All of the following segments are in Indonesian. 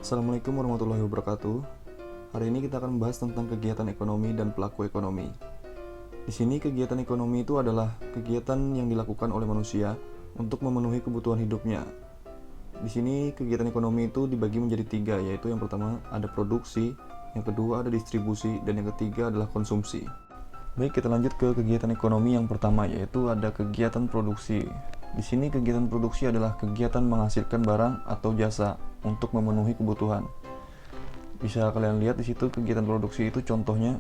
Assalamualaikum warahmatullahi wabarakatuh. Hari ini kita akan membahas tentang kegiatan ekonomi dan pelaku ekonomi. Di sini kegiatan ekonomi itu adalah kegiatan yang dilakukan oleh manusia untuk memenuhi kebutuhan hidupnya. Di sini kegiatan ekonomi itu dibagi menjadi tiga, yaitu yang pertama ada produksi, yang kedua ada distribusi, dan yang ketiga adalah konsumsi. Baik, kita lanjut ke kegiatan ekonomi yang pertama, yaitu ada kegiatan produksi. Di sini kegiatan produksi adalah kegiatan menghasilkan barang atau jasa untuk memenuhi kebutuhan. Bisa kalian lihat di situ kegiatan produksi itu contohnya,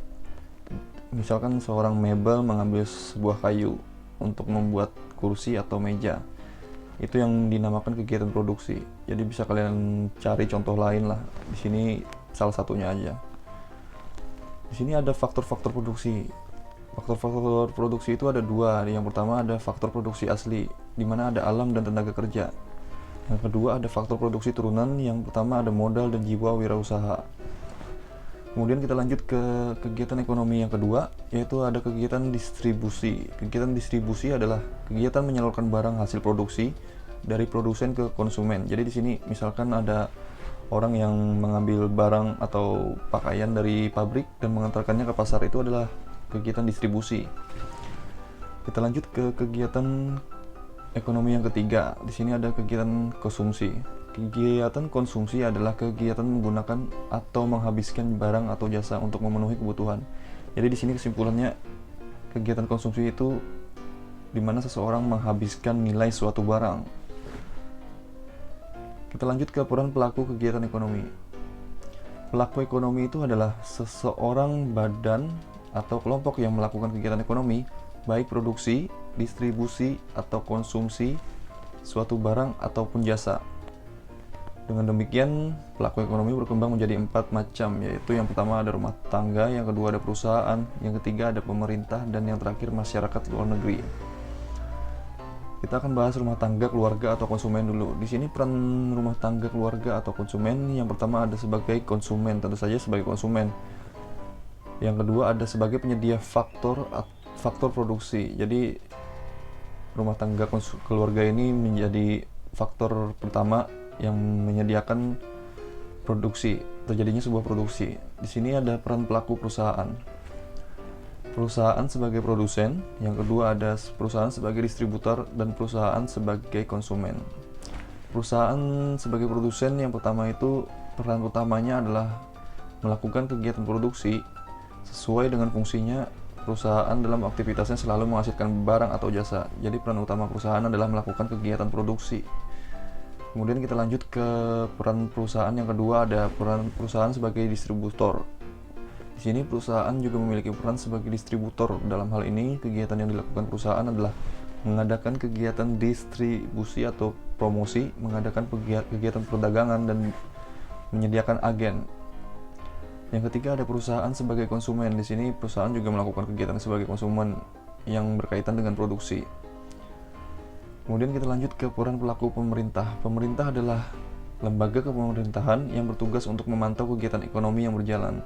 misalkan seorang mebel mengambil sebuah kayu untuk membuat kursi atau meja. Itu yang dinamakan kegiatan produksi. Jadi bisa kalian cari contoh lain lah. Di sini salah satunya aja. Di sini ada faktor-faktor produksi. Faktor-faktor produksi itu ada dua. Yang pertama ada faktor produksi asli, di mana ada alam dan tenaga kerja. Yang kedua ada faktor produksi turunan. Yang pertama ada modal dan jiwa wirausaha. Kemudian kita lanjut ke kegiatan ekonomi yang kedua, yaitu ada kegiatan distribusi. Kegiatan distribusi adalah kegiatan menyalurkan barang hasil produksi dari produsen ke konsumen. Jadi di sini misalkan ada orang yang mengambil barang atau pakaian dari pabrik dan mengantarkannya ke pasar, itu adalah kegiatan distribusi. Kita lanjut ke kegiatan ekonomi yang ketiga. Di sini ada kegiatan konsumsi. Kegiatan konsumsi adalah kegiatan menggunakan atau menghabiskan barang atau jasa untuk memenuhi kebutuhan. Jadi di sini kesimpulannya, kegiatan konsumsi itu di mana seseorang menghabiskan nilai suatu barang. Kita lanjut ke peran pelaku kegiatan ekonomi. Pelaku ekonomi itu adalah seseorang badan atau kelompok yang melakukan kegiatan ekonomi, baik produksi, distribusi, atau konsumsi suatu barang ataupun jasa. Dengan demikian, pelaku ekonomi berkembang menjadi 4 macam, yaitu yang pertama ada rumah tangga, yang kedua ada perusahaan, yang ketiga ada pemerintah, dan yang terakhir masyarakat luar negeri. Kita akan bahas rumah tangga, keluarga, atau konsumen dulu. Di sini peran rumah tangga, keluarga, atau konsumen, yang pertama ada sebagai konsumen, tentu saja sebagai konsumen. Yang kedua ada sebagai penyedia faktor produksi. Jadi rumah tangga keluarga ini menjadi faktor pertama yang menyediakan produksi, terjadinya sebuah produksi. Di sini ada peran pelaku perusahaan. Perusahaan sebagai produsen, yang kedua ada perusahaan sebagai distributor, dan perusahaan sebagai konsumen. Perusahaan sebagai produsen yang pertama itu peran utamanya adalah melakukan kegiatan produksi sesuai dengan fungsinya. Perusahaan dalam aktivitasnya selalu menghasilkan barang atau jasa. Jadi peran utama perusahaan adalah melakukan kegiatan produksi. Kemudian kita lanjut ke peran perusahaan yang kedua, ada peran perusahaan sebagai distributor. Di sini perusahaan juga memiliki peran sebagai distributor. Dalam hal ini, kegiatan yang dilakukan perusahaan adalah mengadakan kegiatan distribusi atau promosi, mengadakan kegiatan perdagangan, dan menyediakan agen. Yang ketiga ada perusahaan sebagai konsumen. Di sini perusahaan juga melakukan kegiatan sebagai konsumen yang berkaitan dengan produksi. Kemudian kita lanjut ke peran pelaku pemerintah. Pemerintah adalah lembaga kepemerintahan yang bertugas untuk memantau kegiatan ekonomi yang berjalan.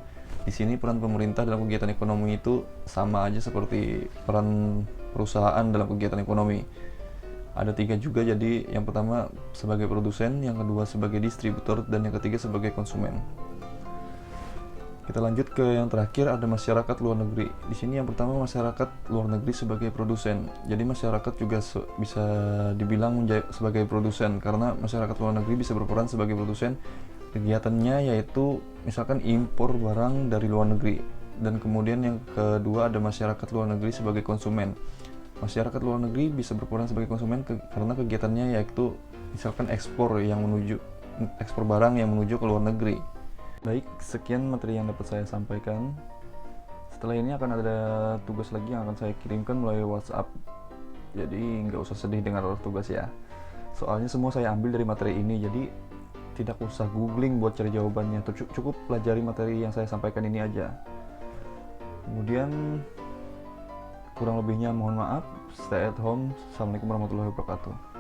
Di sini peran pemerintah dalam kegiatan ekonomi itu sama aja seperti peran perusahaan dalam kegiatan ekonomi. Ada 3 juga, jadi yang pertama sebagai produsen, yang kedua sebagai distributor, dan yang ketiga sebagai konsumen. Kita lanjut ke yang terakhir, ada masyarakat luar negeri. Di sini yang pertama masyarakat luar negeri sebagai produsen. Jadi masyarakat juga bisa dibilang sebagai produsen, karena masyarakat luar negeri bisa berperan sebagai produsen. Kegiatannya yaitu misalkan impor barang dari luar negeri. Dan kemudian yang kedua ada masyarakat luar negeri sebagai konsumen. Masyarakat luar negeri bisa berperan sebagai konsumen karena kegiatannya yaitu misalkan ekspor barang yang menuju ke luar negeri. Baik, sekian materi yang dapat saya sampaikan. Setelah ini akan ada tugas lagi yang akan saya kirimkan melalui WhatsApp. Jadi nggak usah sedih dengan tugas ya. Soalnya semua saya ambil dari materi ini, jadi tidak usah googling buat cari jawabannya. Cukup pelajari materi yang saya sampaikan ini aja. Kemudian kurang lebihnya mohon maaf. Stay at home. Assalamualaikum warahmatullahi wabarakatuh.